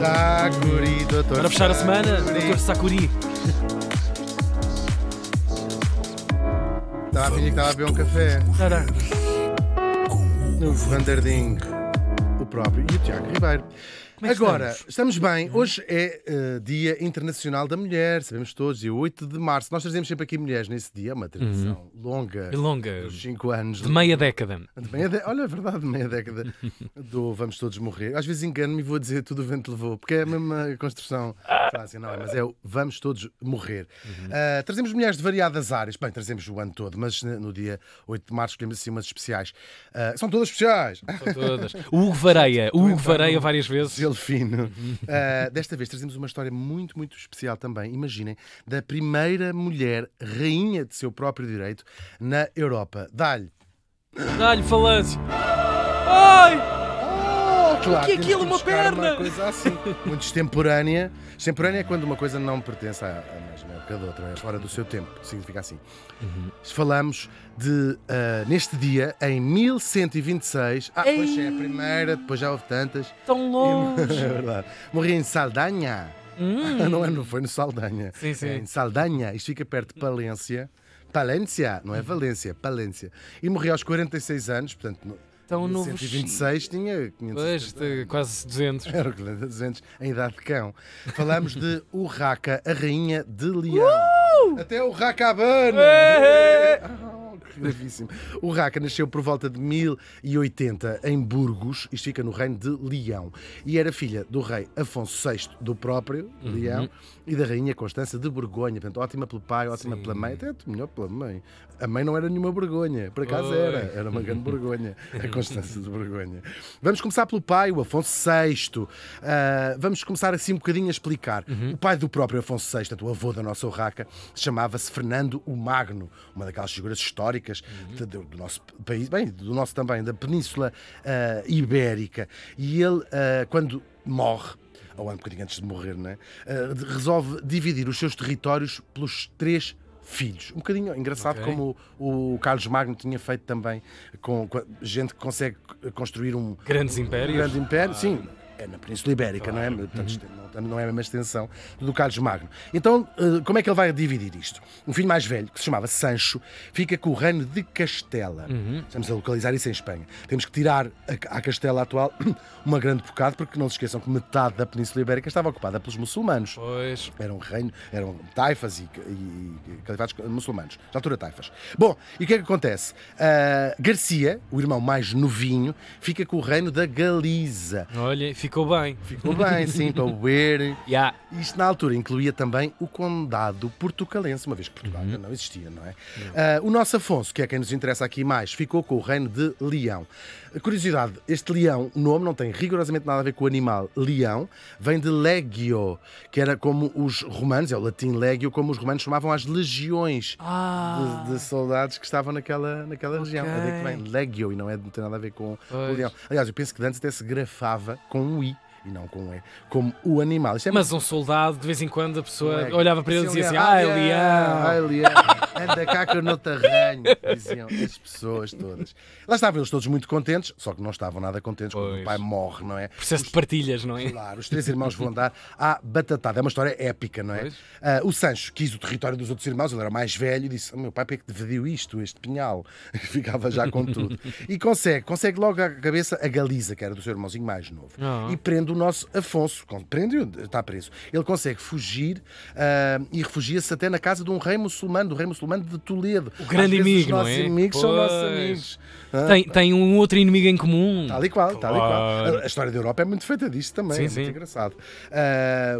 Sakuri, doutor. Para fechar a semana, Dr. Sakuri. Estava a fingir que estava a beber um café. Tará. No Vanderding, o próprio. E o Tiago Ribeiro. Como é que Agora, estamos bem. Hoje é Dia Internacional da Mulher, sabemos todos, dia 8 de março. Nós trazemos sempre aqui mulheres nesse dia, uma tradição longa, E longa, dos 5 anos. de meia década. Olha, é verdade, meia década do Vamos Todos Morrer. Às vezes engano-me e vou dizer tudo o vento levou, porque é a mesma construção. Assim, não é, mas é o Vamos Todos Morrer. Trazemos mulheres de variadas áreas. Bem, trazemos o ano todo, mas no dia 8 de março escolhemos assim umas especiais. São todas especiais. São todas. O Hugo Vareia várias vezes. Fino. Desta vez trazemos uma história muito, muito especial também. Imaginem, da primeira mulher rainha de seu próprio direito na Europa. Dá-lhe. Dá-lhe falância. Ai! Claro, que é temos aquilo, uma buscar perna? Uma coisa assim, muito extemporânea. Extemporânea é quando uma coisa não pertence à mesma época da outra, é fora do seu tempo, significa assim. Falamos de, neste dia, em 1126. Pois é a primeira, depois já houve tantas. Tão longe. É verdade. Morri em Saldanha. Não foi no Saldanha. Sim, sim. É em Saldanha. Isto fica perto de Palência. Palência, não é Valência, Palência. E morri aos 46 anos, portanto... Tão novo. 126 tinha 500. Pois, quase 200. Era o que 200 em idade de cão. Falamos de Urraca, a rainha de Leão. Até o Racabana! Gravíssimo. O Urraca nasceu por volta de 1080 em Burgos, isto fica no reino de Leão, e era filha do rei Afonso VI do próprio Leão e da rainha Constança de Borgonha. Portanto, ótima pelo pai, ótima pela mãe, até melhor pela mãe. A mãe não era nenhuma vergonha, por acaso era uma grande vergonha, a Constança de Borgonha. Vamos começar pelo pai, o Afonso VI. Vamos começar assim um bocadinho a explicar. O pai do próprio Afonso VI, portanto, o avô da nossa Urraca, chamava-se Fernando o Magno, uma daquelas figuras históricas do nosso país, bem, do nosso também, da Península Ibérica. E ele, quando morre, ou um bocadinho antes de morrer, né, resolve dividir os seus territórios pelos 3 filhos. Um bocadinho engraçado, como o Carlos Magno tinha feito também com gente que consegue construir um Grandes impérios. grande império. Sim, é na Península Ibérica, não é? Portanto, não é a mesma extensão do Carlos Magno. Então, como é que ele vai dividir isto? Um filho mais velho, que se chamava Sancho, fica com o reino de Castela. Estamos a localizar isso em Espanha. Temos que tirar à Castela atual uma grande bocado, porque não se esqueçam que metade da Península Ibérica estava ocupada pelos muçulmanos. Pois. Era um reino, eram taifas e califados muçulmanos. Na altura, taifas. Bom, e o que é que acontece? Garcia, o irmão mais novinho, fica com o reino da Galiza. Olha, ficou bem. Ficou bem, sim, para o ver. Yeah. Isto na altura incluía também o condado portucalense, uma vez que Portugal ainda não existia, não é? O nosso Afonso, que é quem nos interessa aqui mais, ficou com o reino de Leão. Curiosidade, este leão, o nome não tem rigorosamente nada a ver com o animal. Leão vem de legio, que era como os romanos, é o latim legio, como os romanos chamavam as legiões de soldados que estavam naquela região. É daí que vem legio e não tem nada a ver com o leão. Aliás, eu penso que antes até se grafava com um i e não com um e, como o animal. Mas um soldado, de vez em quando, a pessoa olhava para ele e dizia assim: leão! Ai, leão! Anda cá que eu não te arranho, diziam as pessoas todas. Lá estavam eles todos muito contentes, só que não estavam nada contentes quando o pai morre, não é? Processo de partilhas, não é? Claro, os 3 irmãos vão andar à batatada. É uma história épica, não é? O Sancho quis o território dos outros irmãos, ele era mais velho, e disse: meu pai, para que dividiu isto, este pinhal? Ficava já com tudo. E consegue logo à cabeça a Galiza, que era do seu irmãozinho mais novo. E prende o nosso Afonso. Prende-o, está preso. Ele consegue fugir e refugia-se até na casa de um rei muçulmano, do rei muçulmano de Toledo. O grande inimigo, não é? Os nossos inimigos são nossos amigos. Tem um outro inimigo em comum. Tal e qual, tal e qual. A história da Europa é muito feita disto também, sim, é muito engraçado.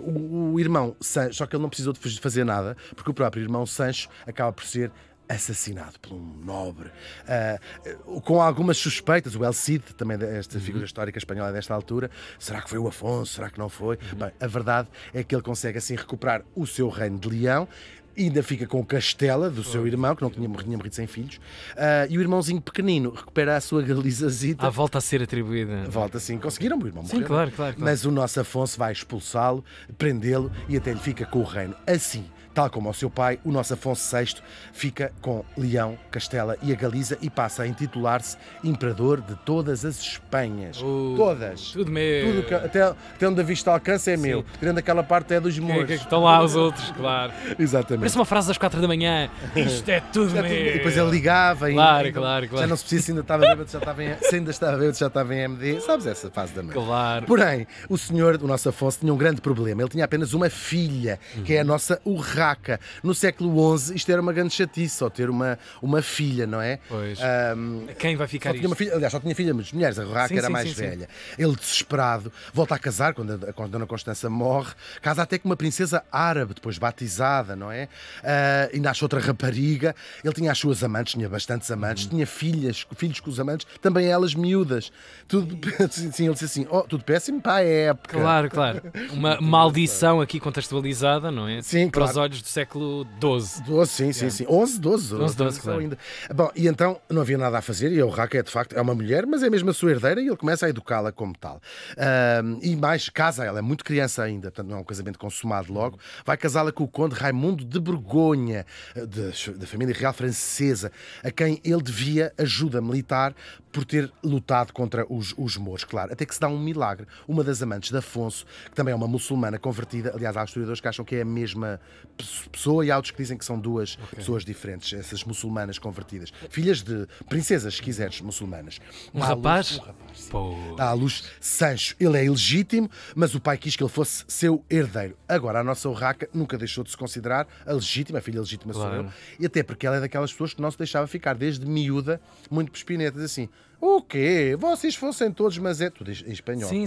O irmão Sancho, só que ele não precisou de fazer nada, porque o próprio irmão Sancho acaba por ser assassinado por um nobre, com algumas suspeitas. O El Cid, também esta figura histórica espanhola desta altura, será que foi o Afonso, será que não foi? Bem, a verdade é que ele consegue assim recuperar o seu reino de Leão. Ainda fica com Castela, do seu irmão, que não tinha morrido sem filhos, e o irmãozinho pequenino recupera a sua Galizazita. Volta a ser atribuída. Volta sim, conseguiram, o irmão morreu. Sim, claro. Mas o nosso Afonso vai expulsá-lo, prendê-lo e até lhe fica com o reino. Assim, Tal como ao seu pai, o nosso Afonso VI fica com Leão, Castela e a Galiza e passa a intitular-se Imperador de todas as Espanhas. Todas. Tudo meu. Tudo até onde a vista alcança é meu. Tirando aquela parte é dos mouros. Estão lá os outros, claro. Exatamente. Parece uma frase das 4 da manhã. Isto é tudo meu. E depois ele ligava e claro. Já não se precisa se ainda estava bêbado, se ainda estava bêbado, já estava em MD. Sabes essa fase da noite? Claro. Porém, o senhor, o nosso Afonso, tinha um grande problema. Ele tinha apenas uma filha, que é a nossa urraca. No século XI, isto era uma grande chatice, só ter uma filha, não é? Pois. Quem vai ficar isto? Aliás, só tinha filha, mas mulheres, a urraca era mais velha. Ele, desesperado, volta a casar, quando a Dona Constança morre, casa até com uma princesa árabe, depois batizada, não é? E nasce outra rapariga. Ele tinha as suas amantes, tinha bastantes amantes, tinha filhos com os amantes, também elas miúdas. Tudo, sim, ele disse assim, tudo péssimo para a época. Claro. Uma maldição aqui contextualizada, não é? Sim, para os olhos do século XII. Sim. 11, claro. Ainda. Bom, e então não havia nada a fazer, e a urraca de facto é uma mulher, mas é mesmo a sua herdeira, e ele começa a educá-la como tal. E mais, casa, ela é muito criança ainda, portanto não é um casamento consumado logo, vai casá-la com o conde Raimundo de Borgonha, da família real francesa, a quem ele devia ajuda militar por ter lutado contra os mouros, claro. Até que se dá um milagre. Uma das amantes de Afonso, que também é uma muçulmana convertida, aliás, há historiadores que acham que é a mesma pessoa e há outros que dizem que são duas pessoas diferentes, essas muçulmanas convertidas. Filhas de princesas, se quiseres, muçulmanas. Um rapaz? Dá à luz Sancho. Ele é ilegítimo, mas o pai quis que ele fosse seu herdeiro. Agora, a nossa urraca nunca deixou de se considerar a legítima, a filha legítima sou eu, e até porque ela é daquelas pessoas que não se deixava ficar desde miúda, muito pespinetas, assim. O quê? Vocês fossem todos, mas é tudo em espanhol. Sim.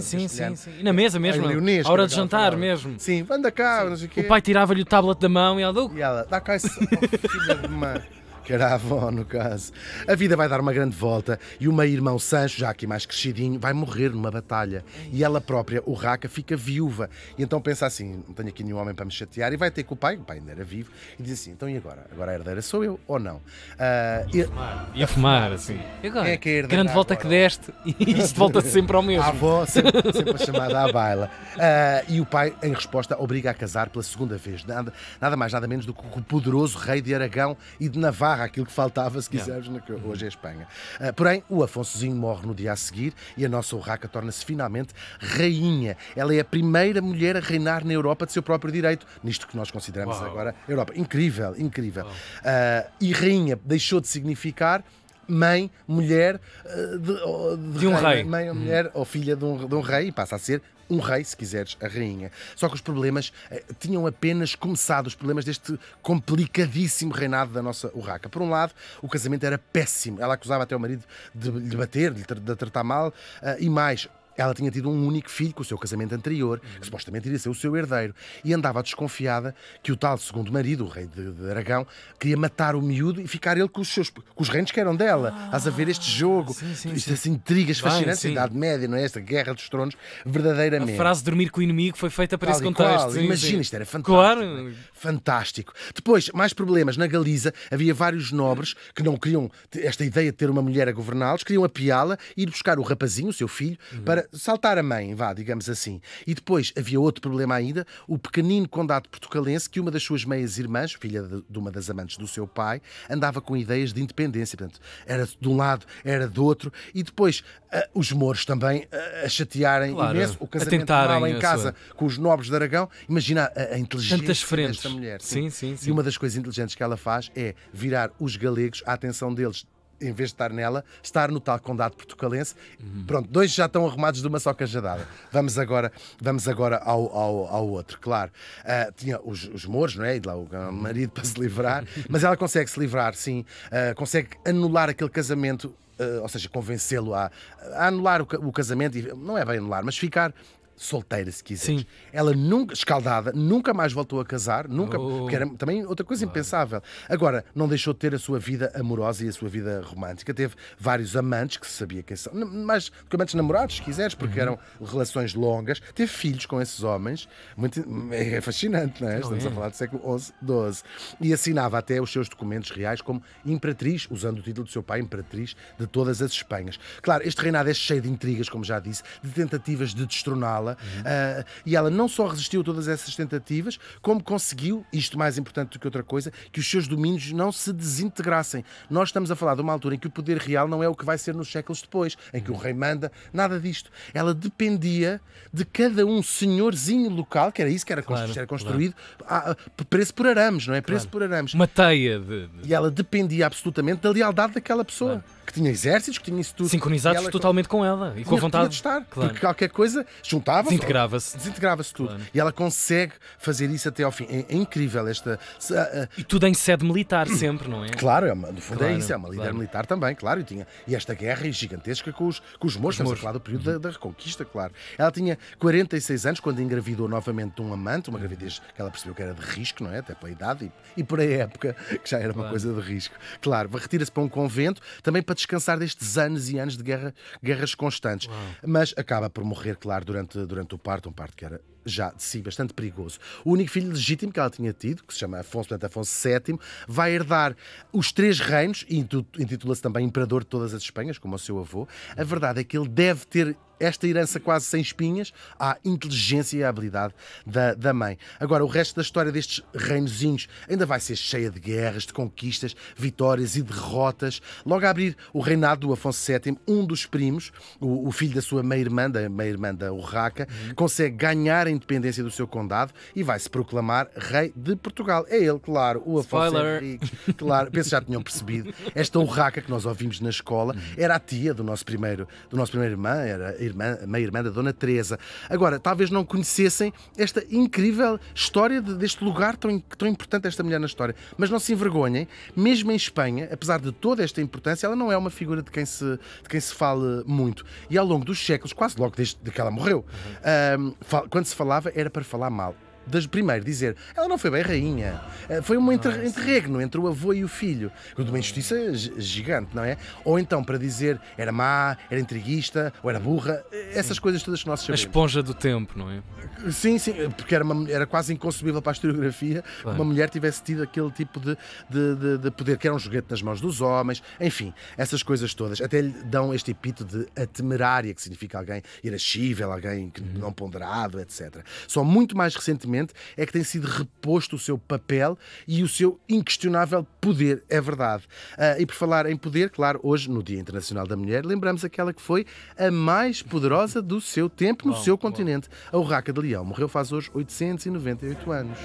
E na mesa mesmo, a hora de jantar mesmo. Sim, anda cá, não sei o quê. O pai tirava-lhe o tablet da mão e ela, dá cá esse filha de mãe. Que era a avó, no caso. A vida vai dar uma grande volta e o meio-irmão Sancho, já aqui mais crescidinho, vai morrer numa batalha. E ela própria, urraca, fica viúva. E então pensa assim, não tenho aqui nenhum homem para me chatear, e vai ter com o pai ainda era vivo, e diz assim, então e agora? Agora a herdeira sou eu, ou não? Ia fumar, assim. E agora? É que é a herdeira grande volta agora? Que deste, e isto volta sempre ao mesmo. A avó, sempre a chamada à baila. E o pai, em resposta, obriga a casar pela segunda vez. Nada mais, nada menos do que o poderoso rei de Aragão e de Navarra, aquilo que faltava, se quiseres, que hoje é a Espanha. Porém, o Afonsozinho morre no dia a seguir e a nossa urraca torna-se finalmente rainha. Ela é a primeira mulher a reinar na Europa de seu próprio direito, nisto que nós consideramos agora Europa. Incrível. E rainha deixou de significar mãe, mulher de um rei. Mãe ou mulher ou filha de um rei, e passa a ser um rei, se quiseres, a rainha. Só que os problemas tinham apenas começado, os problemas deste complicadíssimo reinado da nossa urraca. Por um lado, o casamento era péssimo. Ela acusava até o marido de lhe bater, de lhe tratar mal, e mais... Ela tinha tido um único filho com o seu casamento anterior, que supostamente iria ser o seu herdeiro, e andava desconfiada que o tal segundo marido, o rei de Aragão, queria matar o miúdo e ficar ele com os reinos que eram dela. Estás a ver este jogo, estas intrigas fascinantes, a Idade Média, não é? Esta Guerra dos Tronos, verdadeiramente. A frase dormir com o inimigo foi feita para esse contexto. Imagina, isto era fantástico. Claro. Fantástico. Depois, mais problemas. Na Galiza havia vários nobres que não queriam esta ideia de ter uma mulher a governá-los, queriam apiá-la e ir buscar o rapazinho, o seu filho, para saltar a mãe, digamos assim. E depois havia outro problema ainda, o pequenino condado portucalense, que uma das suas meias-irmãs, filha de uma das amantes do seu pai, andava com ideias de independência. Portanto, era de um lado, era do outro. E depois os mouros também a chatearem imenso. O casamento mal em casa com os nobres de Aragão. Imagina a inteligência desta mulher. Sim. E uma das coisas inteligentes que ela faz é virar os galegos, a atenção deles, em vez de estar nela, estar no tal condado portucalense. Pronto, dois já estão arrumados de uma só cajadada. Vamos agora ao outro, claro. Tinha os mouros, não é? E lá o marido para se livrar, mas ela consegue se livrar, sim. Consegue anular aquele casamento, ou seja, convencê-lo a anular o casamento, e não é bem anular, mas ficar solteira, se quiseres. Sim. Ela nunca, escaldada, nunca mais voltou a casar, porque era também outra coisa impensável. Agora, não deixou de ter a sua vida amorosa e a sua vida romântica. Teve vários amantes, que se sabia quem são, mais do que amantes namorados, se quiseres, porque eram relações longas. Teve filhos com esses homens. É fascinante, não é? Estamos a falar do século XI, XII. E assinava até os seus documentos reais como imperatriz, usando o título do seu pai, imperatriz de todas as Espanhas. Claro, este reinado é cheio de intrigas, como já disse, de tentativas de destroná-la. dela, e ela não só resistiu a todas essas tentativas, como conseguiu, isto mais importante do que outra coisa, que os seus domínios não se desintegrassem. Nós estamos a falar de uma altura em que o poder real não é o que vai ser nos séculos depois, em que o rei manda, nada disto. Ela dependia de cada um senhorzinho local, que era isso que era, era construído, preço por arames, não é? Preço por arames. Uma teia E ela dependia absolutamente da lealdade daquela pessoa. Que tinha exércitos, que tinha isso tudo. Sincronizados totalmente com ela e com a vontade de estar. Porque qualquer coisa juntava-se. Desintegrava-se tudo. E ela consegue fazer isso até ao fim. É incrível esta. E tudo em sede militar, sempre, não é? Claro, no fundo é isso, é uma líder militar também, claro. E esta guerra gigantesca com os mouros, estamos a falar do período da Reconquista, claro. Ela tinha 46 anos quando engravidou novamente um amante, uma gravidez que ela percebeu que era de risco, não é? Até pela idade e por a época, que já era uma coisa de risco. Claro, retira-se para um convento, também para descansar destes anos e anos de guerras constantes. Mas acaba por morrer, claro, durante o parto, um parto que era já de si bastante perigoso. O único filho legítimo que ela tinha tido, que se chama Afonso, portanto Afonso VII, vai herdar os 3 reinos e intitula-se também Imperador de todas as Espanhas, como o seu avô. A verdade é que ele deve ter esta herança quase sem espinhas à inteligência e à habilidade da mãe. Agora, o resto da história destes reinozinhos ainda vai ser cheia de guerras, de conquistas, vitórias e derrotas. Logo a abrir o reinado do Afonso VII, um dos primos, o filho da sua meia-irmã, da Urraca, consegue ganhar a independência do seu condado e vai-se proclamar rei de Portugal. É ele, claro, o Afonso Henriques. Claro, penso que já tinham percebido. Esta Urraca que nós ouvimos na escola era a tia do nosso primeiro irmã, era meia-irmã da Dona Teresa. Agora, talvez não conhecessem esta incrível história deste lugar tão importante, esta mulher na história. Mas não se envergonhem, mesmo em Espanha, apesar de toda esta importância, ela não é uma figura de quem se fale muito. E ao longo dos séculos, quase logo desde que ela morreu, quando se falava, era para falar mal. Primeiro, dizer, ela não foi bem rainha, foi um interregno entre o avô e o filho, de uma injustiça gigante, não é? Ou então para dizer, era má, era intriguista, ou era burra, essas coisas todas que nós sabemos. A esponja do tempo, não é? Sim, porque era quase inconcebível para a historiografia que uma mulher tivesse tido aquele tipo de poder, que era um joguete nas mãos dos homens, enfim, essas coisas todas. Até lhe dão este epíteto de a temerária, que significa alguém irascível, alguém não ponderado, etc. Só muito mais recentemente é que tem sido reposto o seu papel e o seu inquestionável poder, é verdade. E por falar em poder, claro, hoje, no Dia Internacional da Mulher, lembramos aquela que foi a mais poderosa do seu tempo no seu continente, a Urraca de Leão. Morreu faz hoje 898 anos.